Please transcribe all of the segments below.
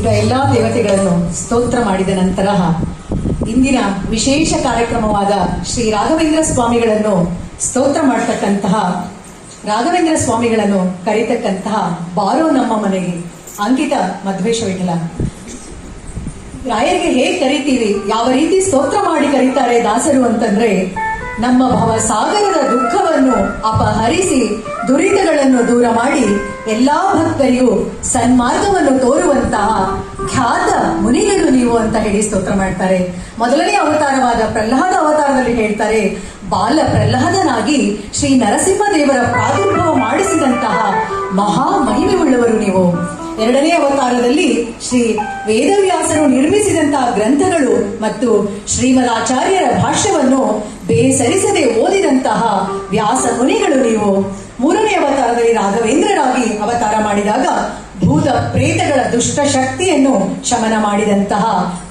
ಈಗ ಎಲ್ಲಾ ದೇವತೆಗಳನ್ನು ಸ್ತೋತ್ರ ಮಾಡಿದ ನಂತರ ಇಂದಿನ ವಿಶೇಷ ಕಾರ್ಯಕ್ರಮವಾದ ಶ್ರೀ ರಾಘವೇಂದ್ರ ಸ್ವಾಮಿಗಳನ್ನು ಸ್ತೋತ್ರ ಮಾಡತಕ್ಕಂತಹ ರಾಘವೇಂದ್ರ ಸ್ವಾಮಿಗಳನ್ನು ಕರೀತಕ್ಕಂತಹ ಬಾರೋ ನಮ್ಮ ಮನೆಗೆ ಅಂಕಿತ ಮಧ್ವೇಶ ವಿಠಲ ರಾಯರಿಗೆ ಹೇಗೆ ಕರಿತೀವಿ, ಯಾವ ರೀತಿ ಸ್ತೋತ್ರ ಮಾಡಿ ಕರೀತಾರೆ ದಾಸರು ಅಂತಂದ್ರೆ, ನಮ್ಮ ಭವಸಾಗರದ ದುಃಖವನ್ನು ಅಪಹರಿಸಿ ದುರಿತಗಳನ್ನು ದೂರ ಮಾಡಿ ಎಲ್ಲಾ ಭಕ್ತರಿಗೂ ಸನ್ಮಾರ್ಗವನ್ನು ತೋರುವಂತಹ ಖ್ಯಾತ ಮುನಿಗಳು ನೀವು ಅಂತ ಹೇಳಿ ಸ್ತೋತ್ರ ಮಾಡ್ತಾರೆ. ಮೊದಲನೇ ಅವತಾರವಾದ ಪ್ರಹ್ಲಾದ ಅವತಾರದಲ್ಲಿ ಹೇಳ್ತಾರೆ, ಬಾಲ ಪ್ರಹ್ಲಾದನಾಗಿ ಶ್ರೀ ನರಸಿಂಹ ದೇವರ ಪ್ರಾದುರ್ಭಾವ ಮಾಡಿಸಿದಂತಹ ಮಹಾ ಮಹಿಮೆ ಉಳ್ಳವರು ನೀವು. ಎರಡನೇ ಅವತಾರದಲ್ಲಿ ಶ್ರೀ ವೇದವ್ಯಾಸರು ನಿರ್ಮಿಸಿದಂತಹ ಗ್ರಂಥಗಳು ಮತ್ತು ಶ್ರೀಮದಾಚಾರ್ಯರ ಭಾಷ್ಯವನ್ನು ಬೇಸರಿಸದೆ ಓದಿದಂತಹ ವ್ಯಾಸ ಮುನಿಗಳು ನೀವು. ಮೂರನೇ ಅವತಾರದಲ್ಲಿ ರಾಘವೇಂದ್ರರಾಗಿ ಅವತಾರ ಮಾಡಿದಾಗ ಭೂತ ಪ್ರೇತಗಳ ದುಷ್ಟ ಶಕ್ತಿಯನ್ನು ಶಮನ ಮಾಡಿದಂತಹ,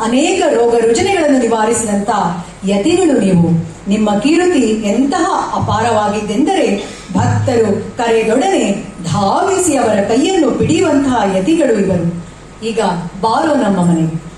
ಅನೇಕ ರೋಗ ರುಜಿನಗಳನ್ನು ನಿವಾರಿಸಿದಂತಹ ಯತಿಗಳು ನೀವು. ನಿಮ್ಮ ಕೀರ್ತಿ ಎಂತಹ ಅಪಾರವಾಗಿದ್ದೆಂದರೆ ಭಕ್ತರು ಕರೆದೊಡನೆ ಧಾವಿಸಿ ಅವರ ಕೈಯನ್ನು ಹಿಡಿಯುವಂತಹ ಯತಿಗಳು ಇವರು. ಈಗ ಬಾರೋ ನಮ್ಮ ಮನೆಗೆ.